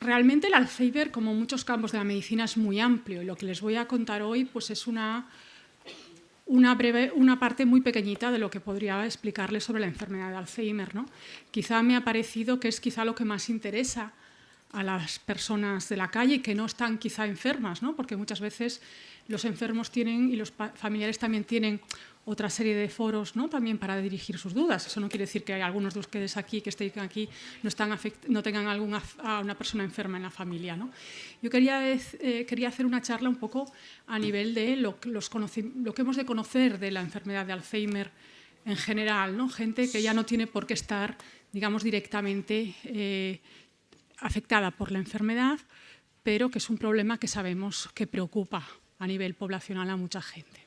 realmente el Alzheimer, como muchos campos de la medicina, es muy amplio y lo que les voy a contar hoy pues, es una parte muy pequeñita de lo que podría explicarles sobre la enfermedad de Alzheimer, ¿no? Quizá me ha parecido que es quizá lo que más interesa a las personas de la calle que no están quizá enfermas, ¿no? Porque muchas veces los enfermos tienen y los familiares también tienen otra serie de foros, ¿no? También para dirigir sus dudas. Eso no quiere decir que hay algunos de ustedes aquí que estén aquí no tengan a una persona enferma en la familia, ¿no? Yo quería hacer una charla un poco a nivel de lo que hemos de conocer de la enfermedad de Alzheimer en general, ¿no? Gente que ya no tiene por qué estar, digamos, directamente afectada por la enfermedad, pero que es un problema que sabemos que preocupa a nivel poblacional a mucha gente.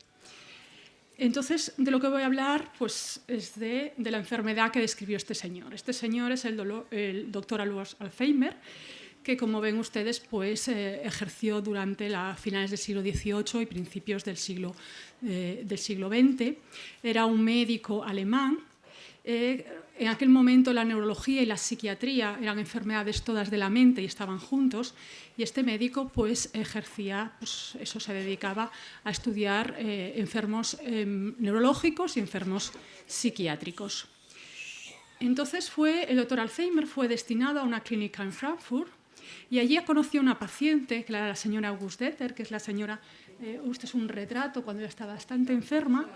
Entonces, de lo que voy a hablar pues, es de la enfermedad que describió este señor. Este señor es el doctor Alois Alzheimer, que, como ven ustedes, pues, ejerció durante finales del siglo XVIII y principios del siglo XX. Era un médico alemán. En aquel momento la neurología y la psiquiatría eran enfermedades todas de la mente y estaban juntos, y este médico pues ejercía, pues eso, se dedicaba a estudiar enfermos neurológicos y enfermos psiquiátricos. Entonces el doctor Alzheimer fue destinado a una clínica en Frankfurt y allí conoció a una paciente, que era la señora August-Deter, que es la señora, este es un retrato cuando ella está bastante enferma.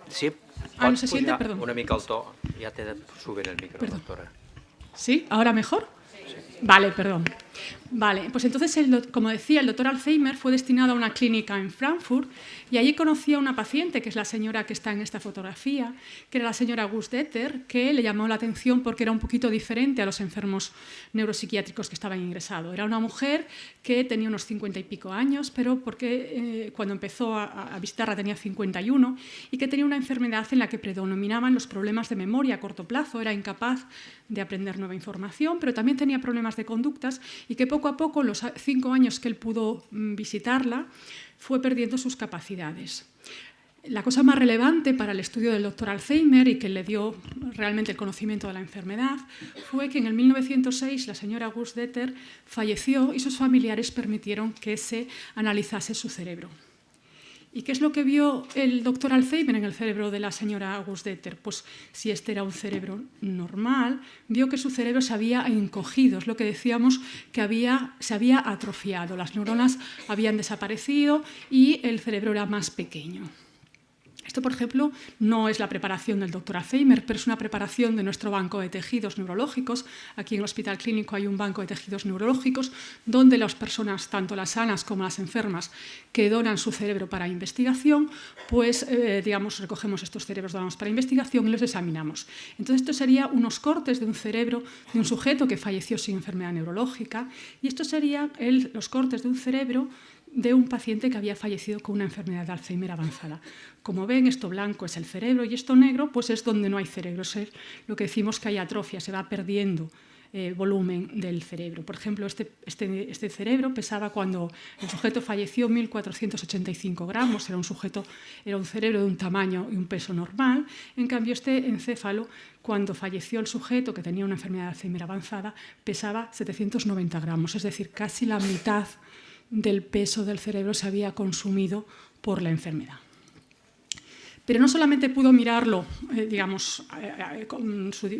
Sí, no se siente, perdón. Una mica el to, ja t'he de subir el micro, perdón. doctora. ¿Sí? ¿Ahora mejor? Sí. Vale, perdón. Vale, pues entonces, como decía, el doctor Alzheimer fue destinado a una clínica en Frankfurt y allí conoció a una paciente, que es la señora que está en esta fotografía, que era la señora August-Deter, que le llamó la atención porque era un poquito diferente a los enfermos neuropsiquiátricos que estaban ingresados. Era una mujer que tenía unos 50 y pico años, pero porque cuando empezó a visitarla tenía 51 y que tenía una enfermedad en la que predominaban los problemas de memoria a corto plazo, era incapaz de aprender nueva información, pero también tenía problemas de conductas y que poco a poco, en los 5 años que él pudo visitarla, fue perdiendo sus capacidades. La cosa más relevante para el estudio del doctor Alzheimer y que le dio realmente el conocimiento de la enfermedad fue que en el 1906 la señora August-Deter falleció y sus familiares permitieron que se analizase su cerebro. ¿Y qué es lo que vio el doctor Alzheimer en el cerebro de la señora August-Deter? Pues si este era un cerebro normal, vio que su cerebro se había encogido, es lo que decíamos, que se había atrofiado, las neuronas habían desaparecido y el cerebro era más pequeño. Esto, por ejemplo, no es la preparación del doctor Alzheimer, pero es una preparación de nuestro banco de tejidos neurológicos. Aquí en el Hospital Clínico hay un banco de tejidos neurológicos donde las personas, tanto las sanas como las enfermas, que donan su cerebro para investigación, pues, digamos, recogemos estos cerebros donados para investigación y los examinamos. Entonces, esto sería unos cortes de un cerebro de un sujeto que falleció sin enfermedad neurológica y esto serían los cortes de un cerebro de un paciente que había fallecido con una enfermedad de Alzheimer avanzada. Como ven, esto blanco es el cerebro y esto negro pues es donde no hay cerebro. Es lo que decimos que hay atrofia, se va perdiendo volumen del cerebro. Por ejemplo, este cerebro pesaba cuando el sujeto falleció 1.485 gramos, era un cerebro de un tamaño y un peso normal. En cambio, este encéfalo, cuando falleció el sujeto que tenía una enfermedad de Alzheimer avanzada, pesaba 790 gramos, es decir, casi la mitad del peso del cerebro se había consumido por la enfermedad. Pero no solamente pudo mirarlo, digamos, con su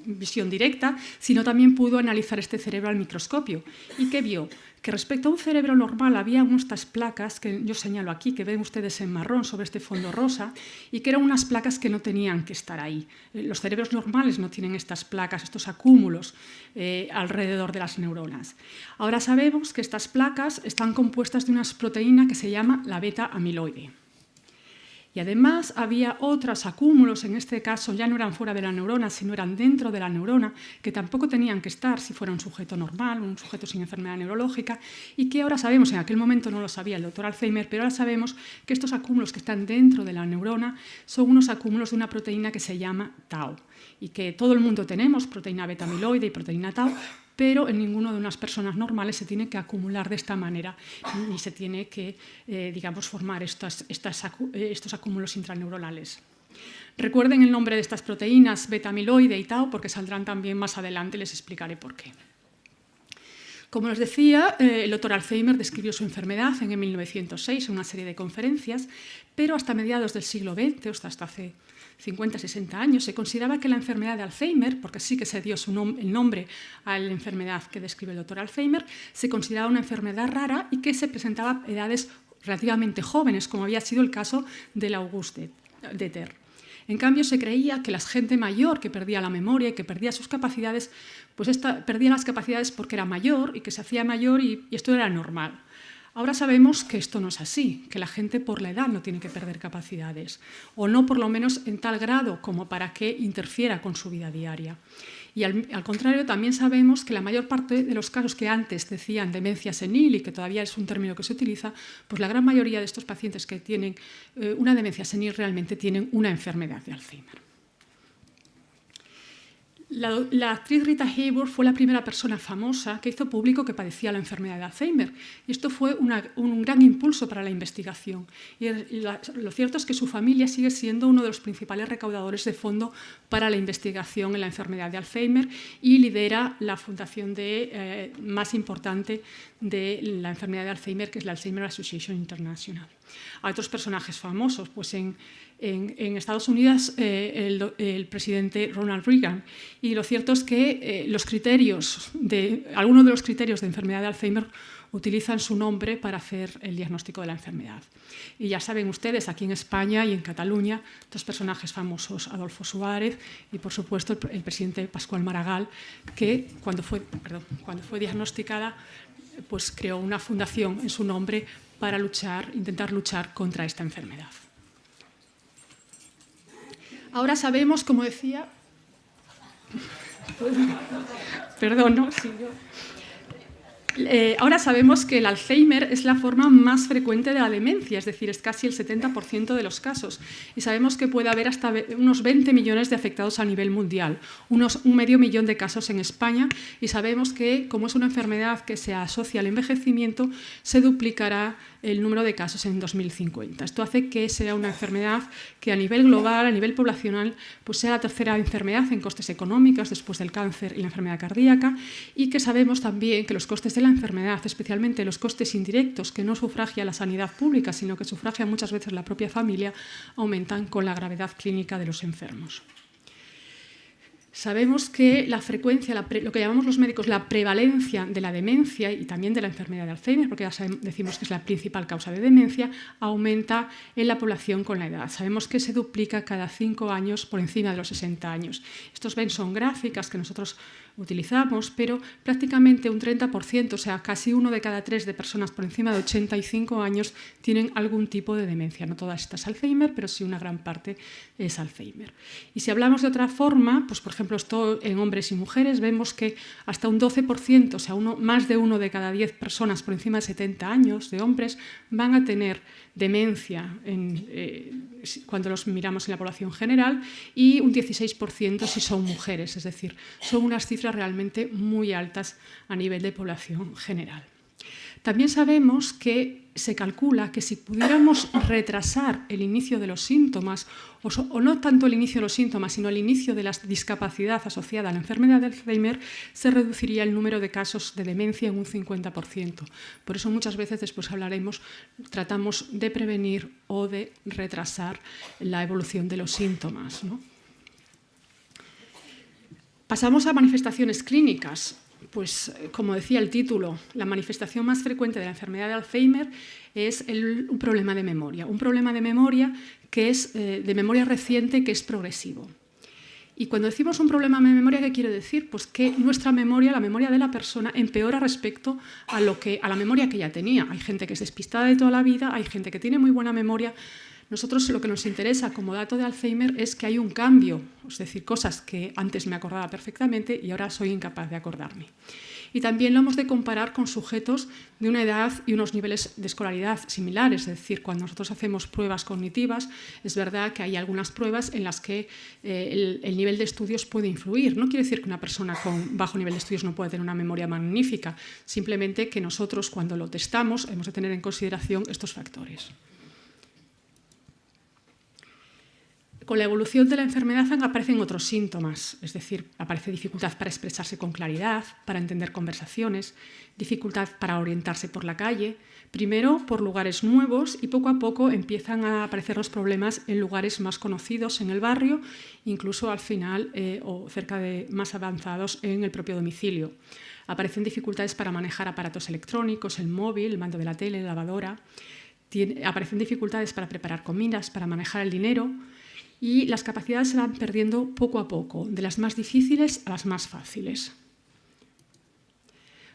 visión directa, sino también pudo analizar este cerebro al microscopio. ¿Y qué vio? Que respecto a un cerebro normal había estas placas que yo señalo aquí, que ven ustedes en marrón sobre este fondo rosa, y que eran unas placas que no tenían que estar ahí. Los cerebros normales no tienen estas placas, estos acúmulos alrededor de las neuronas. Ahora sabemos que estas placas están compuestas de una proteína que se llama la beta-amiloide. Y además había otros acúmulos, en este caso ya no eran fuera de la neurona, sino eran dentro de la neurona, que tampoco tenían que estar si fuera un sujeto normal, un sujeto sin enfermedad neurológica, y que ahora sabemos, en aquel momento no lo sabía el doctor Alzheimer, pero ahora sabemos que estos acúmulos que están dentro de la neurona son unos acúmulos de una proteína que se llama tau, y que todo el mundo tenemos, proteína beta-amiloide y proteína tau, pero en ninguno de unas personas normales se tiene que acumular de esta manera ni se tiene que, digamos, formar estos acúmulos intraneuronales. Recuerden el nombre de estas proteínas, beta-amiloide y tau, porque saldrán también más adelante, les explicaré por qué. Como os decía, el doctor Alzheimer describió su enfermedad en 1906 en una serie de conferencias, pero hasta mediados del siglo XX, hasta hace 50, 60 años, se consideraba que la enfermedad de Alzheimer, porque sí que se dio el nombre a la enfermedad que describe el doctor Alzheimer, se consideraba una enfermedad rara y que se presentaba a edades relativamente jóvenes, como había sido el caso del Auguste de Terre. En cambio, se creía que la gente mayor que perdía la memoria y que perdía sus capacidades, pues perdía las capacidades porque era mayor y que se hacía mayor y esto era normal. Ahora sabemos que esto no es así, que la gente por la edad no tiene que perder capacidades, o no por lo menos en tal grado como para que interfiera con su vida diaria. Y al contrario, también sabemos que la mayor parte de los casos que antes decían demencia senil y que todavía es un término que se utiliza, pues la gran mayoría de estos pacientes que tienen una demencia senil realmente tienen una enfermedad de Alzheimer. La actriz Rita Hayworth fue la primera persona famosa que hizo público que padecía la enfermedad de Alzheimer. Y esto fue un gran impulso para la investigación. Y lo cierto es que su familia sigue siendo uno de los principales recaudadores de fondo para la investigación en la enfermedad de Alzheimer y lidera la fundación más importante de la enfermedad de Alzheimer, que es la Alzheimer Association International. Hay otros personajes famosos, pues en Estados Unidos el presidente Ronald Reagan. Y lo cierto es que algunos de los criterios de enfermedad de Alzheimer utilizan su nombre para hacer el diagnóstico de la enfermedad. Y ya saben ustedes, aquí en España y en Cataluña, dos personajes famosos, Adolfo Suárez y, por supuesto, el presidente Pascual Maragall, que cuando fue diagnosticada, pues creó una fundación en su nombre para intentar luchar contra esta enfermedad. Ahora sabemos, como decía... Perdón, ¿no? Sí, ahora sabemos que el Alzheimer es la forma más frecuente de la demencia, es decir, es casi el 70% de los casos. Y sabemos que puede haber hasta unos 20 millones de afectados a nivel mundial, un medio millón de casos en España, y sabemos que, como es una enfermedad que se asocia al envejecimiento, se duplicará el número de casos en 2050. Esto hace que sea una enfermedad que a nivel global, a nivel poblacional, pues sea la tercera enfermedad en costes económicos después del cáncer y la enfermedad cardíaca, y que sabemos también que los costes de la enfermedad, especialmente los costes indirectos que no sufragia la sanidad pública, sino que sufragia muchas veces la propia familia, aumentan con la gravedad clínica de los enfermos. Sabemos que la frecuencia, lo que llamamos los médicos la prevalencia de la demencia y también de la enfermedad de Alzheimer, porque ya decimos que es la principal causa de demencia, aumenta en la población con la edad. Sabemos que se duplica cada 5 años por encima de los 60 años. Estos son gráficas que nosotros utilizamos, pero prácticamente un 30%, o sea, casi 1 de cada 3 de personas por encima de 85 años tienen algún tipo de demencia. No todas estas Alzheimer, pero sí una gran parte es Alzheimer. Y si hablamos de otra forma, pues por ejemplo, esto en hombres y mujeres, vemos que hasta un 12%, o sea, más de 1 de cada 10 personas por encima de 70 años de hombres van a tener demencia cuando los miramos en la población general, y un 16% si son mujeres, es decir, son unas cifras realmente muy altas a nivel de población general. También sabemos que se calcula que si pudiéramos retrasar el inicio de los síntomas, o no tanto el inicio de los síntomas, sino el inicio de la discapacidad asociada a la enfermedad de Alzheimer, se reduciría el número de casos de demencia en un 50%. Por eso muchas veces después tratamos de prevenir o de retrasar la evolución de los síntomas, ¿no? Pasamos a manifestaciones clínicas. Pues, como decía el título, la manifestación más frecuente de la enfermedad de Alzheimer es un problema de memoria. Un problema de memoria que es de memoria reciente, que es progresivo. Y cuando decimos un problema de memoria, ¿qué quiere decir? Pues que nuestra memoria, la memoria de la persona, empeora respecto a la memoria que ya tenía. Hay gente que es despistada de toda la vida, hay gente que tiene muy buena memoria. Nosotros lo que nos interesa como dato de Alzheimer es que hay un cambio, es decir, cosas que antes me acordaba perfectamente y ahora soy incapaz de acordarme. Y también lo hemos de comparar con sujetos de una edad y unos niveles de escolaridad similares, es decir, cuando nosotros hacemos pruebas cognitivas, es verdad que hay algunas pruebas en las que el nivel de estudios puede influir. No quiere decir que una persona con bajo nivel de estudios no pueda tener una memoria magnífica, simplemente que nosotros cuando lo testamos hemos de tener en consideración estos factores. Con la evolución de la enfermedad aparecen otros síntomas, es decir, aparece dificultad para expresarse con claridad, para entender conversaciones, dificultad para orientarse por la calle, primero por lugares nuevos y poco a poco empiezan a aparecer los problemas en lugares más conocidos en el barrio, incluso al final o cerca de más avanzados en el propio domicilio. Aparecen dificultades para manejar aparatos electrónicos, el móvil, el mando de la tele, la lavadora. Aparecen dificultades para preparar comidas, para manejar el dinero. Y las capacidades se van perdiendo poco a poco, de las más difíciles a las más fáciles.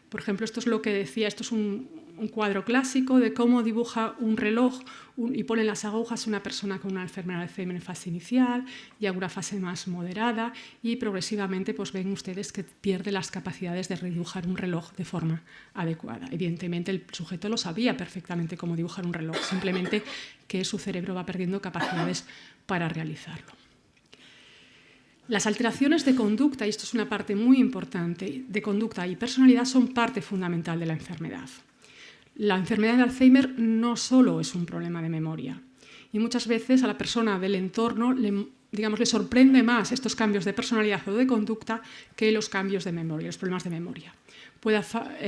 Por ejemplo, esto es lo que decía, esto es un cuadro clásico de cómo dibuja un reloj y pone las agujas una persona con una enfermedad de Alzheimer en fase inicial y alguna fase más moderada, y progresivamente pues ven ustedes que pierde las capacidades de redibujar un reloj de forma adecuada. Evidentemente el sujeto lo sabía perfectamente cómo dibujar un reloj, simplemente que su cerebro va perdiendo capacidades para realizarlo. Las alteraciones de conducta, y esto es una parte muy importante, de conducta y personalidad son parte fundamental de la enfermedad. La enfermedad de Alzheimer no solo es un problema de memoria, y muchas veces a la persona del entorno le sorprende más estos cambios de personalidad o de conducta que los cambios de memoria, los problemas de memoria. Puede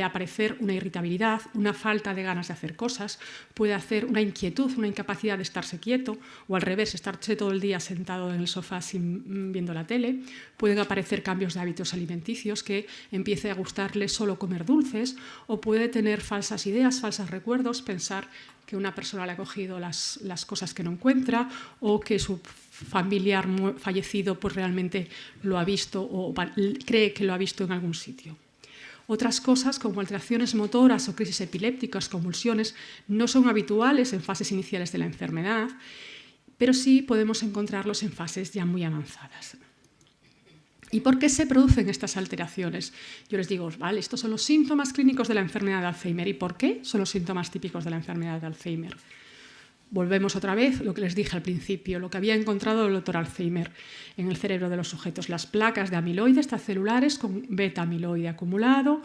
aparecer una irritabilidad, una falta de ganas de hacer cosas, puede hacer una inquietud, una incapacidad de estarse quieto, o al revés, estarse todo el día sentado en el sofá viendo la tele. Pueden aparecer cambios de hábitos alimenticios, que empiece a gustarle solo comer dulces, o puede tener falsas ideas, falsos recuerdos, pensar que una persona le ha cogido las cosas que no encuentra, o que su familiar fallecido pues realmente lo ha visto o cree que lo ha visto en algún sitio. Otras cosas, como alteraciones motoras o crisis epilépticas, convulsiones, no son habituales en fases iniciales de la enfermedad, pero sí podemos encontrarlos en fases ya muy avanzadas. ¿Y por qué se producen estas alteraciones? Yo les digo, vale, estos son los síntomas clínicos de la enfermedad de Alzheimer. ¿Y por qué son los síntomas típicos de la enfermedad de Alzheimer? Volvemos otra vez a lo que les dije al principio, lo que había encontrado el doctor Alzheimer en el cerebro de los sujetos, las placas de amiloide extracelulares con beta-amiloide acumulado,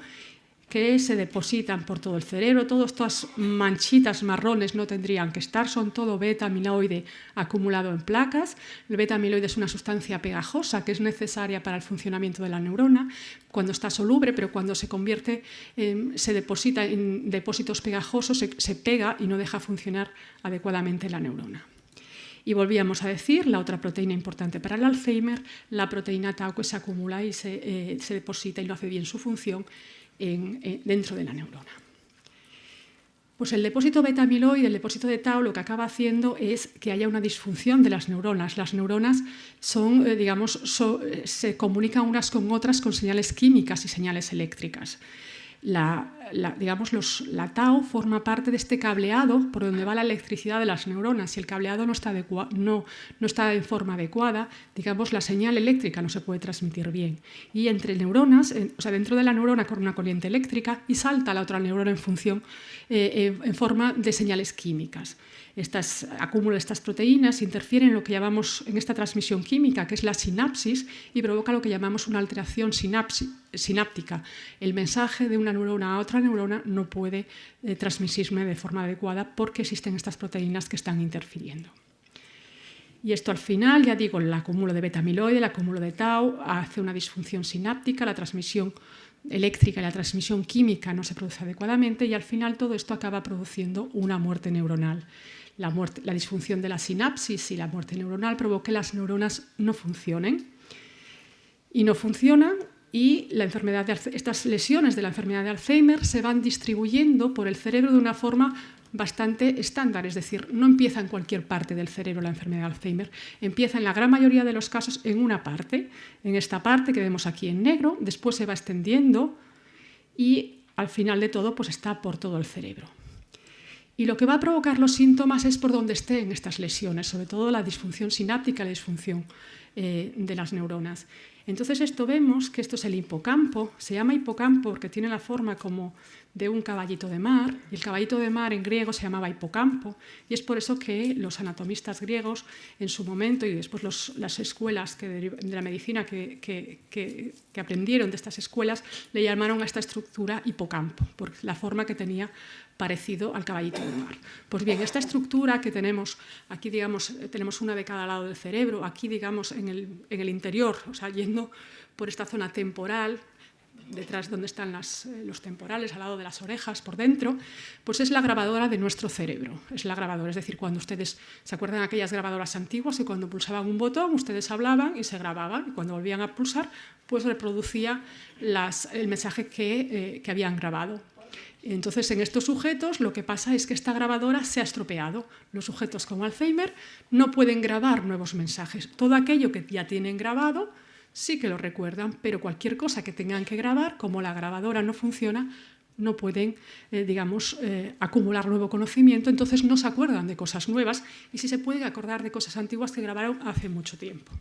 que se depositan por todo el cerebro. Todas estas manchitas marrones no tendrían que estar, son todo beta-amiloide acumulado en placas. El beta-amiloide es una sustancia pegajosa que es necesaria para el funcionamiento de la neurona cuando está soluble, pero cuando se convierte, se deposita en depósitos pegajosos, se pega y no deja funcionar adecuadamente la neurona. Y volvíamos a decir, la otra proteína importante para el Alzheimer, la proteína tau, que se acumula y se deposita y no hace bien su función dentro de la neurona. Pues el depósito beta-amiloide, el depósito de tau, lo que acaba haciendo es que haya una disfunción de las neuronas. Las neuronas son, se comunican unas con otras con señales químicas y señales eléctricas. La tau forma parte de este cableado por donde va la electricidad de las neuronas. Si el cableado no está en forma adecuada, la señal eléctrica no se puede transmitir bien. Y entre neuronas, dentro de la neurona corre una corriente eléctrica y salta a la otra neurona en forma de señales químicas. Acumulan estas proteínas, interfieren en lo que llamamos en esta transmisión química, que es la sinapsis, y provoca lo que llamamos una alteración sináptica. El mensaje de una neurona a otra neurona no puede transmitirse de forma adecuada porque existen estas proteínas que están interfiriendo. Y esto al final, ya digo, el acúmulo de beta-amiloide, el acúmulo de tau, hace una disfunción sináptica, la transmisión eléctrica y la transmisión química no se produce adecuadamente, y al final todo esto acaba produciendo una muerte neuronal. La disfunción de la sinapsis y la muerte neuronal provoca que las neuronas no funcionen. Y no funcionan, y estas lesiones de la enfermedad de Alzheimer se van distribuyendo por el cerebro de una forma bastante estándar, es decir, no empieza en cualquier parte del cerebro la enfermedad de Alzheimer, empieza en la gran mayoría de los casos en una parte, en esta parte que vemos aquí en negro, después se va extendiendo y al final de todo pues está por todo el cerebro. Y lo que va a provocar los síntomas es por donde estén estas lesiones, sobre todo la disfunción sináptica, la disfunción de las neuronas. Entonces vemos que esto es el hipocampo, se llama hipocampo porque tiene la forma como de un caballito de mar, y el caballito de mar en griego se llamaba hipocampo, y es por eso que los anatomistas griegos en su momento, y después las escuelas de la medicina que aprendieron de estas escuelas, le llamaron a esta estructura hipocampo, por la forma que tenía parecido al caballito de mar. Pues bien, esta estructura que tenemos aquí, digamos, tenemos una de cada lado del cerebro, aquí, digamos, en el interior, o sea, yendo por esta zona temporal, detrás donde están los temporales, al lado de las orejas, por dentro, pues es la grabadora de nuestro cerebro. Es la grabadora, es decir, cuando ustedes se acuerdan de aquellas grabadoras antiguas y cuando pulsaban un botón, ustedes hablaban y se grababan, y cuando volvían a pulsar, pues reproducía el mensaje que habían grabado. Entonces, en estos sujetos lo que pasa es que esta grabadora se ha estropeado. Los sujetos con Alzheimer no pueden grabar nuevos mensajes. Todo aquello que ya tienen grabado sí que lo recuerdan, pero cualquier cosa que tengan que grabar, como la grabadora no funciona, no pueden, acumular nuevo conocimiento, entonces no se acuerdan de cosas nuevas y sí se pueden acordar de cosas antiguas que grabaron hace mucho tiempo.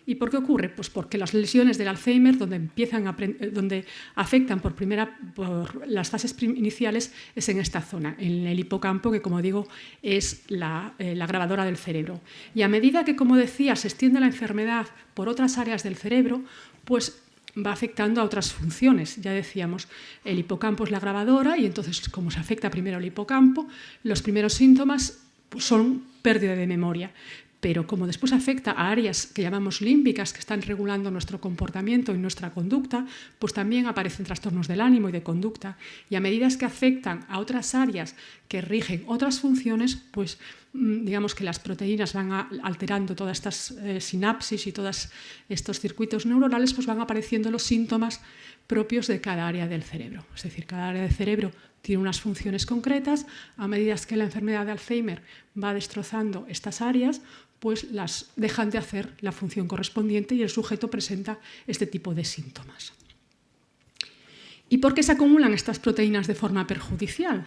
¿Y por qué ocurre? Pues porque las lesiones del Alzheimer, donde afectan por las fases iniciales, es en esta zona, en el hipocampo, que, como digo, es la grabadora del cerebro. Y a medida que, como decía, se extiende la enfermedad por otras áreas del cerebro, pues va afectando a otras funciones. Ya decíamos, el hipocampo es la grabadora y entonces, como se afecta primero el hipocampo, los primeros síntomas son pérdida de memoria. Pero como después afecta a áreas que llamamos límbicas, que están regulando nuestro comportamiento y nuestra conducta, pues también aparecen trastornos del ánimo y de conducta. Y a medida que afectan a otras áreas que rigen otras funciones, pues digamos que las proteínas van alterando todas estas sinapsis y todos estos circuitos neuronales, pues van apareciendo los síntomas propios de cada área del cerebro. Es decir, cada área del cerebro tiene unas funciones concretas. A medida que la enfermedad de Alzheimer va destrozando estas áreas, pues las dejan de hacer la función correspondiente y el sujeto presenta este tipo de síntomas. ¿Y por qué se acumulan estas proteínas de forma perjudicial?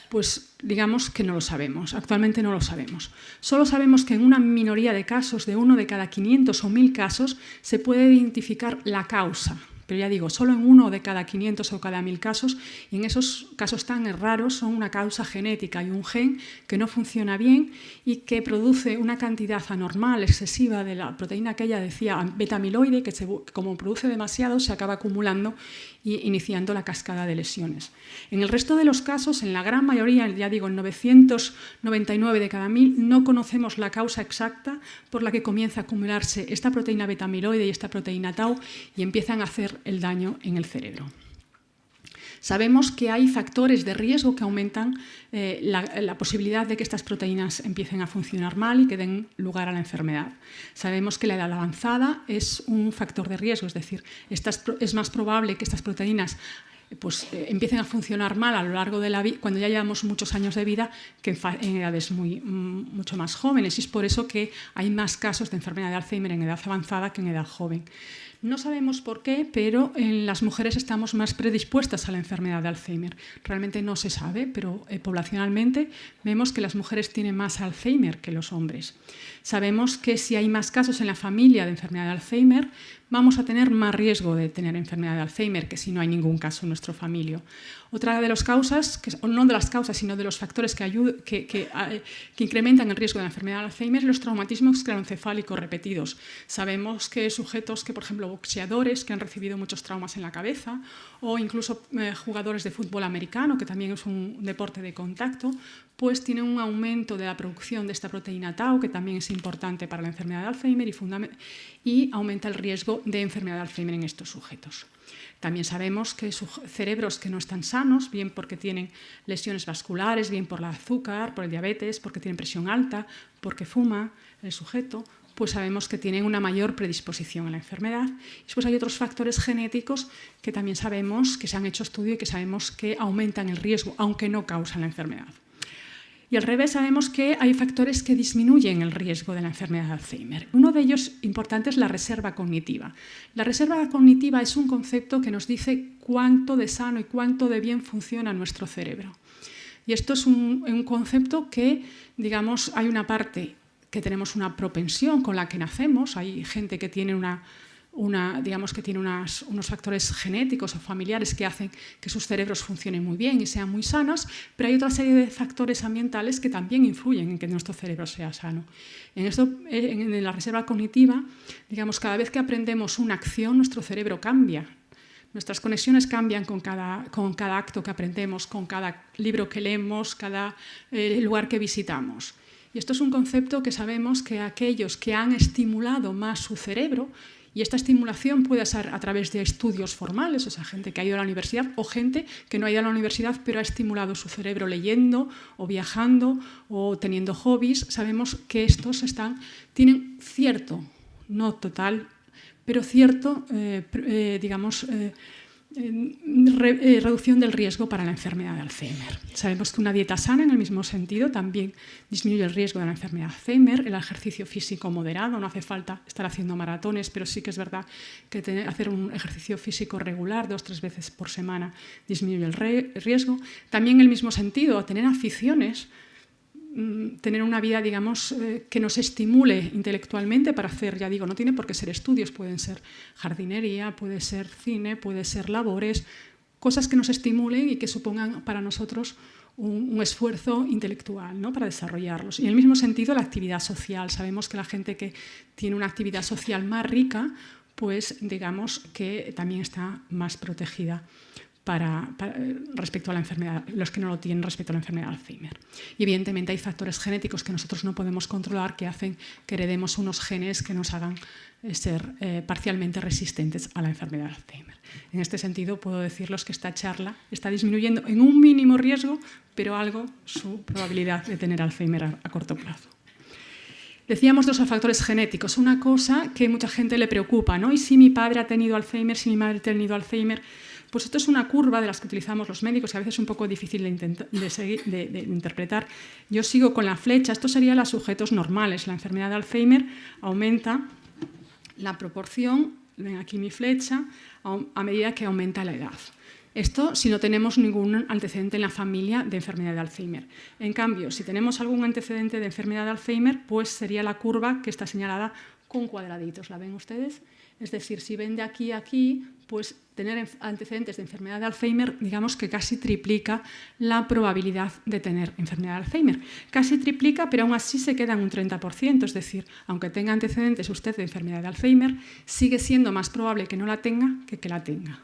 Pues digamos que no lo sabemos, actualmente no lo sabemos. Solo sabemos que en una minoría de casos, de 1 de cada 500 o 1000 casos, se puede identificar la causa. Pero ya digo, solo en 1 de cada 500 o cada 1000 casos, y en esos casos tan raros son una causa genética y un gen que no funciona bien y que produce una cantidad anormal, excesiva de la proteína que ella decía, beta-amiloide, que como produce demasiado se acaba acumulando y iniciando la cascada de lesiones. En el resto de los casos, en la gran mayoría, ya digo, en 999 de cada 1000, no conocemos la causa exacta por la que comienza a acumularse esta proteína beta-amiloide y esta proteína tau y empiezan a hacer el daño en el cerebro. Sabemos que hay factores de riesgo que aumentan la posibilidad de que estas proteínas empiecen a funcionar mal y que den lugar a la enfermedad. Sabemos que la edad avanzada es un factor de riesgo, es decir, es más probable que estas proteínas empiecen a funcionar mal a lo largo de la vida, cuando ya llevamos muchos años de vida, que en edades mucho más jóvenes. Y es por eso que hay más casos de enfermedad de Alzheimer en edad avanzada que en edad joven. No sabemos por qué, pero en las mujeres estamos más predispuestas a la enfermedad de Alzheimer. Realmente no se sabe, pero poblacionalmente vemos que las mujeres tienen más Alzheimer que los hombres. Sabemos que si hay más casos en la familia de enfermedad de Alzheimer, vamos a tener más riesgo de tener enfermedad de Alzheimer que si no hay ningún caso en nuestro familia. Otra de las causas, no de las causas, sino de los factores que incrementan el riesgo de la enfermedad de Alzheimer, los traumatismos escleroencefálicos repetidos. Sabemos que sujetos que, por ejemplo, boxeadores que han recibido muchos traumas en la cabeza o incluso jugadores de fútbol americano, que también es un deporte de contacto, pues tienen un aumento de la producción de esta proteína tau, que también es importante para la enfermedad de Alzheimer y aumenta el riesgo de enfermedad de Alzheimer en estos sujetos. También sabemos que cerebros que no están sanos, bien porque tienen lesiones vasculares, bien por el azúcar, por el diabetes, porque tienen presión alta, porque fuma el sujeto, pues sabemos que tienen una mayor predisposición a la enfermedad. Y después hay otros factores genéticos que también sabemos que se han hecho estudio y que sabemos que aumentan el riesgo, aunque no causan la enfermedad. Y al revés, sabemos que hay factores que disminuyen el riesgo de la enfermedad de Alzheimer. Uno de ellos importante es la reserva cognitiva. La reserva cognitiva es un concepto que nos dice cuánto de sano y cuánto de bien funciona nuestro cerebro. Y esto es un concepto que, digamos, hay una parte que tenemos una propensión con la que nacemos. Hay gente que tiene una digamos que tiene unos factores genéticos o familiares que hacen que sus cerebros funcionen muy bien y sean muy sanos, pero hay otra serie de factores ambientales que también influyen en que nuestro cerebro sea sano. En la reserva cognitiva, digamos, cada vez que aprendemos una acción, nuestro cerebro cambia. Nuestras conexiones cambian con cada acto que aprendemos, con cada libro que leemos, cada lugar que visitamos. Y esto es un concepto que sabemos que aquellos que han estimulado más su cerebro, y esta estimulación puede ser a través de estudios formales, o sea, gente que ha ido a la universidad o gente que no ha ido a la universidad pero ha estimulado su cerebro leyendo o viajando o teniendo hobbies, sabemos que estos tienen cierto, no total, pero cierto, reducción del riesgo para la enfermedad de Alzheimer. Sabemos que una dieta sana, en el mismo sentido, también disminuye el riesgo de la enfermedad de Alzheimer. El ejercicio físico moderado, no hace falta estar haciendo maratones, pero sí que es verdad que hacer un ejercicio físico regular 2 o 3 veces por semana disminuye el riesgo. También en el mismo sentido, tener aficiones, tener una vida, digamos, que nos estimule intelectualmente para hacer, ya digo, no tiene por qué ser estudios, pueden ser jardinería, puede ser cine, puede ser labores, cosas que nos estimulen y que supongan para nosotros un esfuerzo intelectual, ¿no?, para desarrollarlos. Y en el mismo sentido, la actividad social. Sabemos que la gente que tiene una actividad social más rica, pues digamos que también está más protegida respecto a la enfermedad, los que no lo tienen respecto a la enfermedad de Alzheimer. Y evidentemente hay factores genéticos que nosotros no podemos controlar que hacen que heredemos unos genes que nos hagan ser parcialmente resistentes a la enfermedad de Alzheimer. En este sentido, puedo decirles que esta charla está disminuyendo en un mínimo riesgo, pero algo su probabilidad de tener Alzheimer a corto plazo. Decíamos los factores genéticos, una cosa que mucha gente le preocupa, ¿no? ¿Y si mi padre ha tenido Alzheimer, si mi madre ha tenido Alzheimer? Pues esto es una curva de las que utilizamos los médicos, que a veces es un poco difícil de interpretar. Yo sigo con la flecha, esto serían los sujetos normales. La enfermedad de Alzheimer aumenta la proporción, ven aquí mi flecha, a medida que aumenta la edad. Esto si no tenemos ningún antecedente en la familia de enfermedad de Alzheimer. En cambio, si tenemos algún antecedente de enfermedad de Alzheimer, pues sería la curva que está señalada con cuadraditos. ¿La ven ustedes? Es decir, si ven de aquí a aquí, pues tener antecedentes de enfermedad de Alzheimer, digamos que casi triplica la probabilidad de tener enfermedad de Alzheimer. Casi triplica, pero aún así se queda en un 30%, es decir, aunque tenga antecedentes usted de enfermedad de Alzheimer, sigue siendo más probable que no la tenga que la tenga.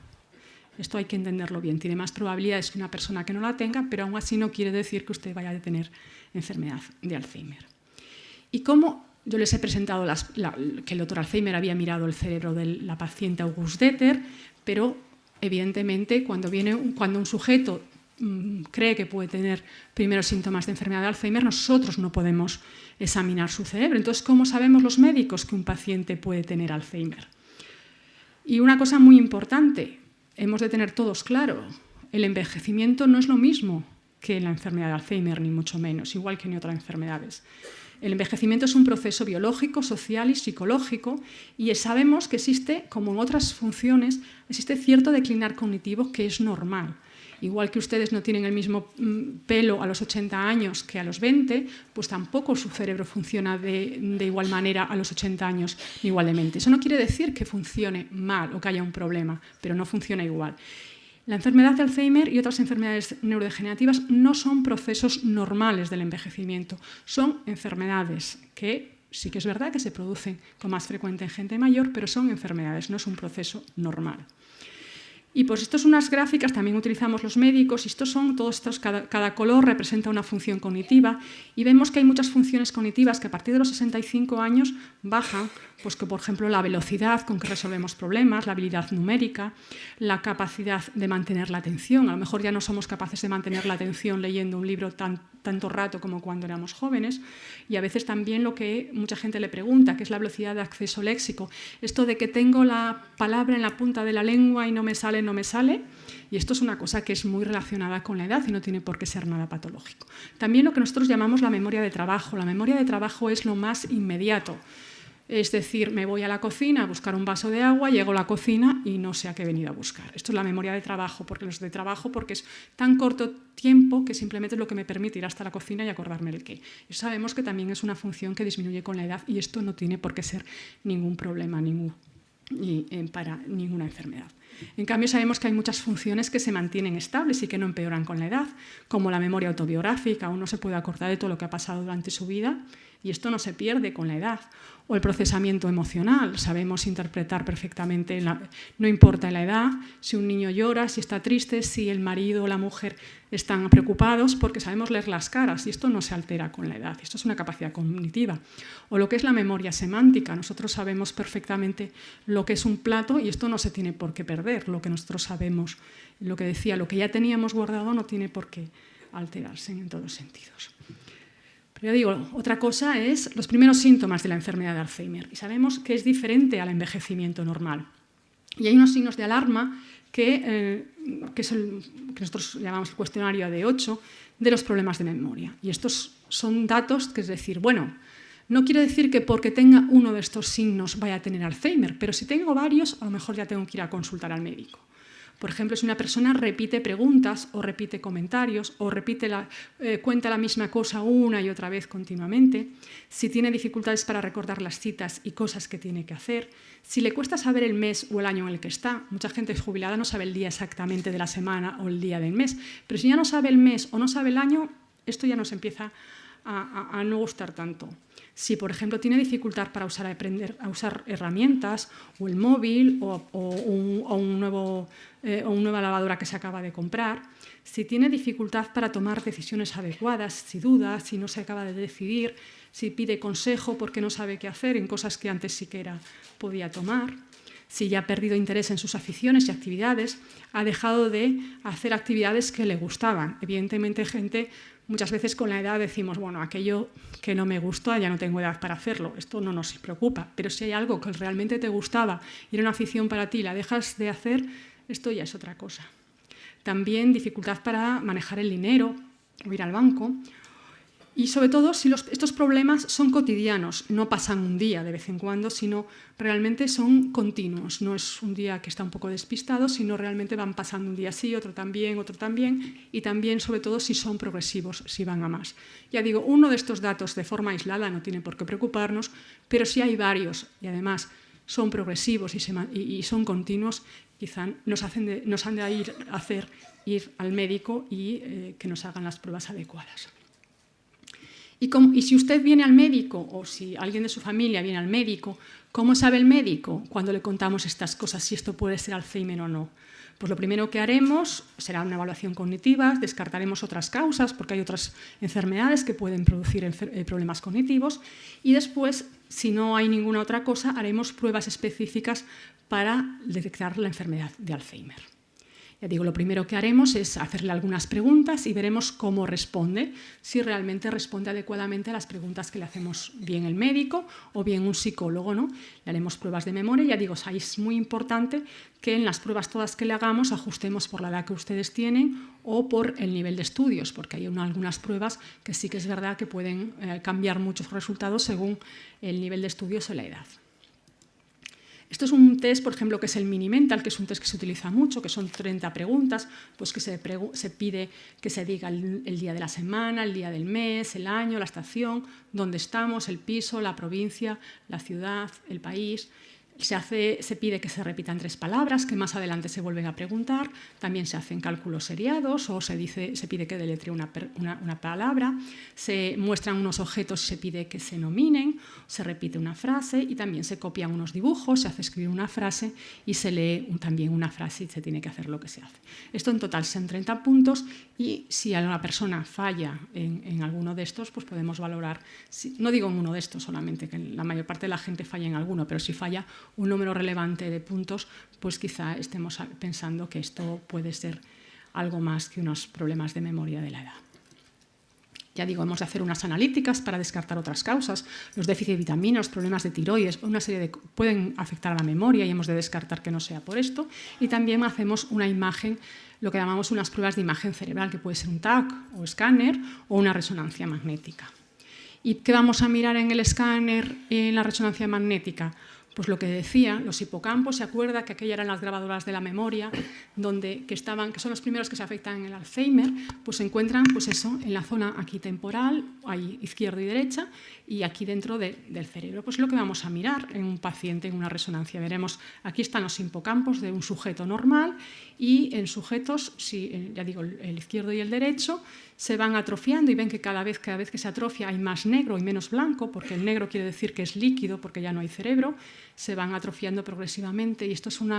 Esto hay que entenderlo bien. Tiene más probabilidades que una persona que no la tenga, pero aún así no quiere decir que usted vaya a tener enfermedad de Alzheimer. ¿Y cómo? Yo les he presentado que el doctor Alzheimer había mirado el cerebro de la paciente Auguste Deter, pero evidentemente cuando un sujeto cree que puede tener primeros síntomas de enfermedad de Alzheimer, nosotros no podemos examinar su cerebro. Entonces, ¿cómo sabemos los médicos que un paciente puede tener Alzheimer? Y una cosa muy importante, hemos de tener todos claro, el envejecimiento no es lo mismo que la enfermedad de Alzheimer, ni mucho menos, igual que en otras enfermedades. El envejecimiento es un proceso biológico, social y psicológico y sabemos que existe, como en otras funciones, existe cierto declinar cognitivo que es normal. Igual que ustedes no tienen el mismo pelo a los 80 años que a los 20, pues tampoco su cerebro funciona de igual manera a los 80 años ni igualmente. Eso no quiere decir que funcione mal o que haya un problema, pero no funciona igual. La enfermedad de Alzheimer y otras enfermedades neurodegenerativas no son procesos normales del envejecimiento, son enfermedades que sí que es verdad que se producen con más frecuencia en gente mayor, pero son enfermedades, no es un proceso normal. Y pues estas son unas gráficas, también utilizamos los médicos, y cada color representa una función cognitiva, y vemos que hay muchas funciones cognitivas que a partir de los 65 años bajan, pues que por ejemplo la velocidad con que resolvemos problemas, la habilidad numérica, la capacidad de mantener la atención. A lo mejor ya no somos capaces de mantener la atención leyendo un libro tanto rato como cuando éramos jóvenes, y a veces también lo que mucha gente le pregunta, que es la velocidad de acceso léxico. Esto de que tengo la palabra en la punta de la lengua y no me sale, y esto es una cosa que es muy relacionada con la edad y no tiene por qué ser nada patológico. También lo que nosotros llamamos la memoria de trabajo. La memoria de trabajo es lo más inmediato. Es decir, me voy a la cocina a buscar un vaso de agua, llego a la cocina y no sé a qué he venido a buscar. Esto es la memoria de trabajo, porque es tan corto tiempo que simplemente es lo que me permite ir hasta la cocina y acordarme el qué. Y sabemos que también es una función que disminuye con la edad y esto no tiene por qué ser ningún problema, para ninguna enfermedad. En cambio, sabemos que hay muchas funciones que se mantienen estables y que no empeoran con la edad, como la memoria autobiográfica. Uno se puede acordar de todo lo que ha pasado durante su vida y esto no se pierde con la edad. O el procesamiento emocional. Sabemos interpretar perfectamente, no importa la edad, si un niño llora, si está triste, si el marido o la mujer están preocupados, porque sabemos leer las caras y esto no se altera con la edad. Esto es una capacidad cognitiva. O lo que es la memoria semántica. Nosotros sabemos perfectamente lo que es un plato y esto no se tiene por qué perder. Lo que nosotros sabemos, lo que decía, lo que ya teníamos guardado no tiene por qué alterarse en todos los sentidos. Pero ya digo, otra cosa es los primeros síntomas de la enfermedad de Alzheimer. Y sabemos que es diferente al envejecimiento normal. Y hay unos signos de alarma que nosotros llamamos el cuestionario AD8 de los problemas de memoria. Y estos son datos que es decir, bueno, no quiere decir que porque tenga uno de estos signos vaya a tener Alzheimer, pero si tengo varios, a lo mejor ya tengo que ir a consultar al médico. Por ejemplo, si una persona repite preguntas o repite comentarios o cuenta la misma cosa una y otra vez continuamente, si tiene dificultades para recordar las citas y cosas que tiene que hacer, si le cuesta saber el mes o el año en el que está, mucha gente jubilada no sabe el día exactamente de la semana o el día del mes, pero si ya no sabe el mes o no sabe el año, esto ya nos empieza a no gustar tanto. Si, por ejemplo, tiene dificultad para aprender a usar herramientas o el móvil o una nueva lavadora que se acaba de comprar, si tiene dificultad para tomar decisiones adecuadas, si duda, si no se acaba de decidir, si pide consejo porque no sabe qué hacer en cosas que antes siquiera podía tomar, si ya ha perdido interés en sus aficiones y actividades, ha dejado de hacer actividades que le gustaban. Evidentemente, muchas veces con la edad decimos, bueno, aquello que no me gusta ya no tengo edad para hacerlo, esto no nos preocupa, pero si hay algo que realmente te gustaba y era una afición para ti y la dejas de hacer, esto ya es otra cosa. También dificultad para manejar el dinero o ir al banco. Y sobre todo si estos problemas son cotidianos, no pasan un día de vez en cuando, sino realmente son continuos. No es un día que está un poco despistado, sino realmente van pasando un día sí, otro también, y también sobre todo si son progresivos, si van a más. Ya digo, uno de estos datos de forma aislada no tiene por qué preocuparnos, pero si hay varios y además son progresivos y son continuos, quizá nos han de ir al médico y que nos hagan las pruebas adecuadas. Y si usted viene al médico o si alguien de su familia viene al médico, ¿cómo sabe el médico cuando le contamos estas cosas, si esto puede ser Alzheimer o no? Pues lo primero que haremos será una evaluación cognitiva, descartaremos otras causas porque hay otras enfermedades que pueden producir problemas cognitivos y después, si no hay ninguna otra cosa, haremos pruebas específicas para detectar la enfermedad de Alzheimer. Ya digo, lo primero que haremos es hacerle algunas preguntas y veremos cómo responde, si realmente responde adecuadamente a las preguntas que le hacemos bien el médico o bien un psicólogo, ¿no? Le haremos pruebas de memoria. Ya digo, ahí es muy importante que en las pruebas todas que le hagamos ajustemos por la edad que ustedes tienen o por el nivel de estudios, porque hay algunas pruebas que sí que es verdad que pueden cambiar muchos resultados según el nivel de estudios o la edad. Esto es un test, por ejemplo, que es el Mini-Mental, que es un test que se utiliza mucho, que son 30 preguntas, pues que se pide que se diga el día de la semana, el día del mes, el año, la estación, dónde estamos, el piso, la provincia, la ciudad, el país. Se pide que se repitan 3 palabras, que más adelante se vuelven a preguntar. También se hacen cálculos seriados o se pide que deletree una palabra. Se muestran unos objetos y se pide que se nominen. Se repite una frase y también se copian unos dibujos, se hace escribir una frase y se lee también una frase y se tiene que hacer lo que se hace. Esto en total son 30 puntos y si alguna persona falla en alguno de estos, pues podemos valorar, no digo en uno de estos solamente, que la mayor parte de la gente falla en alguno, pero si falla un número relevante de puntos, pues quizá estemos pensando que esto puede ser algo más que unos problemas de memoria de la edad. Ya digo, hemos de hacer unas analíticas para descartar otras causas, los déficits de vitaminas, problemas de tiroides, una serie de pueden afectar a la memoria y hemos de descartar que no sea por esto. Y también hacemos una imagen, lo que llamamos unas pruebas de imagen cerebral, que puede ser un TAC o escáner o una resonancia magnética. ¿Y qué vamos a mirar en el escáner, en la resonancia magnética? Pues lo que decía, los hipocampos, se acuerda que aquellas eran las grabadoras de la memoria, que son los primeros que se afectan en el Alzheimer, pues se encuentran pues eso, en la zona aquí temporal, ahí izquierda y derecha, y aquí dentro del cerebro. Pues es lo que vamos a mirar en un paciente, en una resonancia. Veremos, aquí están los hipocampos de un sujeto normal y en sujetos, ya digo, el izquierdo y el derecho, se van atrofiando y ven que cada vez que se atrofia hay más negro y menos blanco, porque el negro quiere decir que es líquido, porque ya no hay cerebro, se van atrofiando progresivamente y esto es un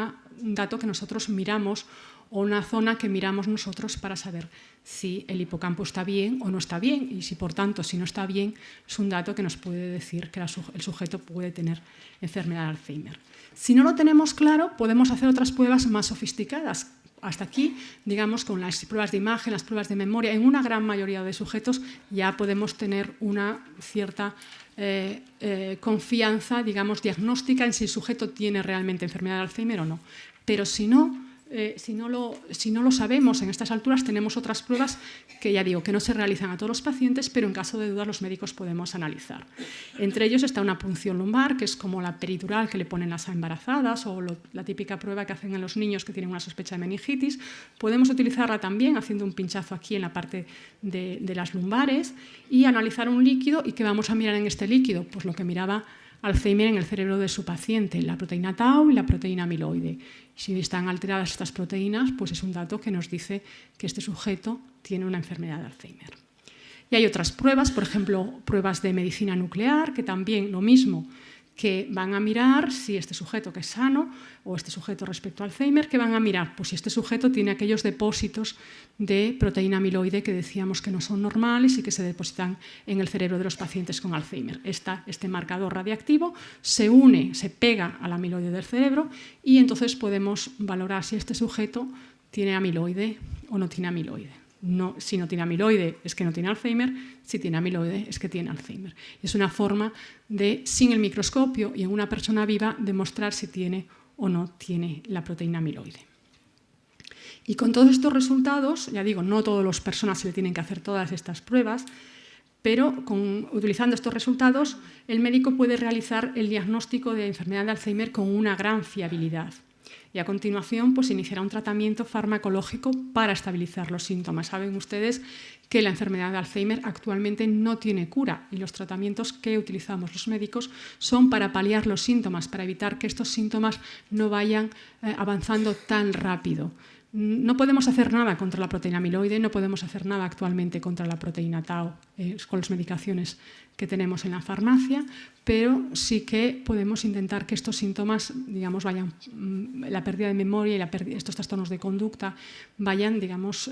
dato que nosotros miramos o una zona que miramos nosotros para saber si el hipocampo está bien o no está bien y si por tanto si no está bien es un dato que nos puede decir que el sujeto puede tener enfermedad de Alzheimer. Si no lo tenemos claro, podemos hacer otras pruebas más sofisticadas. Hasta aquí, digamos, con las pruebas de imagen, las pruebas de memoria, en una gran mayoría de sujetos ya podemos tener una cierta confianza, digamos, diagnóstica en si el sujeto tiene realmente enfermedad de Alzheimer o no. Pero si no lo sabemos en estas alturas, tenemos otras pruebas que ya digo que no se realizan a todos los pacientes, pero en caso de duda los médicos podemos analizar. Entre ellos está una punción lumbar, que es como la peridural que le ponen las embarazadas o la típica prueba que hacen en los niños que tienen una sospecha de meningitis. Podemos utilizarla también haciendo un pinchazo aquí en la parte de las lumbares y analizar un líquido. ¿Y qué vamos a mirar en este líquido? Pues lo que miraba Alzheimer en el cerebro de su paciente, la proteína tau y la proteína amiloide. Si están alteradas estas proteínas, pues es un dato que nos dice que este sujeto tiene una enfermedad de Alzheimer. Y hay otras pruebas, por ejemplo, pruebas de medicina nuclear, que también lo mismo, que van a mirar si este sujeto que es sano o este sujeto respecto a Alzheimer, que van a mirar pues, si este sujeto tiene aquellos depósitos de proteína amiloide que decíamos que no son normales y que se depositan en el cerebro de los pacientes con Alzheimer. Este marcador radiactivo se pega al amiloide del cerebro y entonces podemos valorar si este sujeto tiene amiloide o no tiene amiloide. No, si no tiene amiloide es que no tiene Alzheimer, si tiene amiloide es que tiene Alzheimer. Es una forma de, sin el microscopio y en una persona viva, demostrar si tiene o no tiene la proteína amiloide. Y con todos estos resultados, ya digo, no a todas las personas se le tienen que hacer todas estas pruebas, pero utilizando estos resultados, el médico puede realizar el diagnóstico de enfermedad de Alzheimer con una gran fiabilidad. Y a continuación pues, iniciará un tratamiento farmacológico para estabilizar los síntomas. Saben ustedes que la enfermedad de Alzheimer actualmente no tiene cura y los tratamientos que utilizamos los médicos son para paliar los síntomas, para evitar que estos síntomas no vayan avanzando tan rápido. No podemos hacer nada contra la proteína amiloide, no podemos hacer nada actualmente contra la proteína tau con las medicaciones que tenemos en la farmacia, pero sí que podemos intentar que estos síntomas, digamos, vayan, la pérdida de memoria y estos trastornos de conducta vayan, digamos,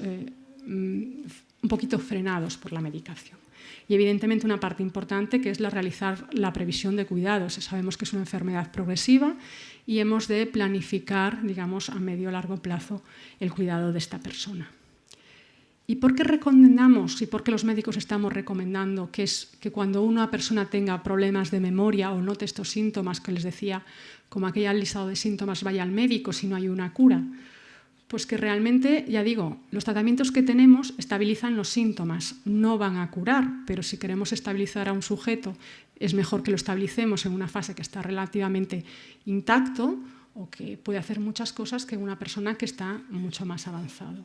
un poquito frenados por la medicación. Y evidentemente una parte importante que es realizar la previsión de cuidados. Sabemos que es una enfermedad progresiva y hemos de planificar, digamos, a medio o largo plazo el cuidado de esta persona. ¿Y por qué recomendamos y por qué los médicos estamos recomendando que cuando una persona tenga problemas de memoria o note estos síntomas que les decía, como aquel listado de síntomas, vaya al médico si no hay una cura? Pues que realmente, ya digo, los tratamientos que tenemos estabilizan los síntomas, no van a curar, pero si queremos estabilizar a un sujeto es mejor que lo estabilicemos en una fase que está relativamente intacto o que puede hacer muchas cosas que una persona que está mucho más avanzado.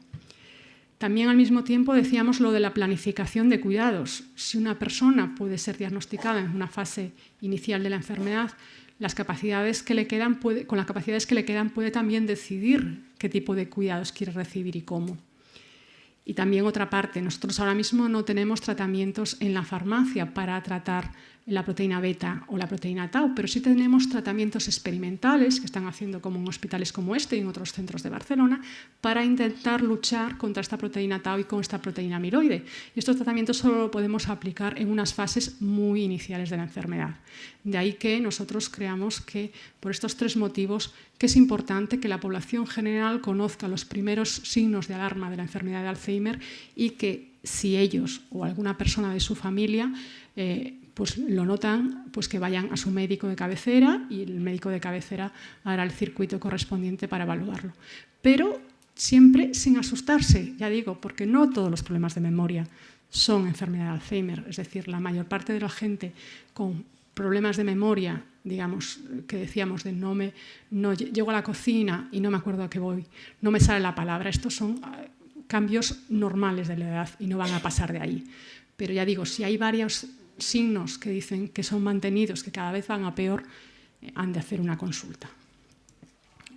También al mismo tiempo decíamos lo de la planificación de cuidados. Si una persona puede ser diagnosticada en una fase inicial de la enfermedad, con las capacidades que le quedan puede también decidir qué tipo de cuidados quiere recibir y cómo. Y también otra parte, nosotros ahora mismo no tenemos tratamientos en la farmacia para tratar la proteína beta o la proteína tau, pero sí tenemos tratamientos experimentales que están haciendo como en hospitales como este y en otros centros de Barcelona para intentar luchar contra esta proteína tau y con esta proteína amiloide. Y estos tratamientos solo lo podemos aplicar en unas fases muy iniciales de la enfermedad. De ahí que nosotros creamos que, por estos tres motivos, que es importante que la población general conozca los primeros signos de alarma de la enfermedad de Alzheimer y que si ellos o alguna persona de su familia pues lo notan, pues que vayan a su médico de cabecera y el médico de cabecera hará el circuito correspondiente para evaluarlo. Pero siempre sin asustarse, ya digo, porque no todos los problemas de memoria son enfermedad de Alzheimer. Es decir, la mayor parte de la gente con problemas de memoria, digamos, que decíamos de no llego a la cocina y no me acuerdo a qué voy, no me sale la palabra. Estos son cambios normales de la edad y no van a pasar de ahí. Pero ya digo, si hay varios signos que dicen que son mantenidos, que cada vez van a peor, han de hacer una consulta.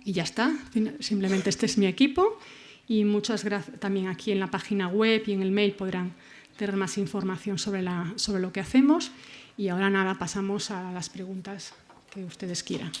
Y ya está, simplemente este es mi equipo y muchas gracias. También aquí en la página web y en el mail podrán tener más información sobre lo que hacemos. Y ahora nada, pasamos a las preguntas que ustedes quieran.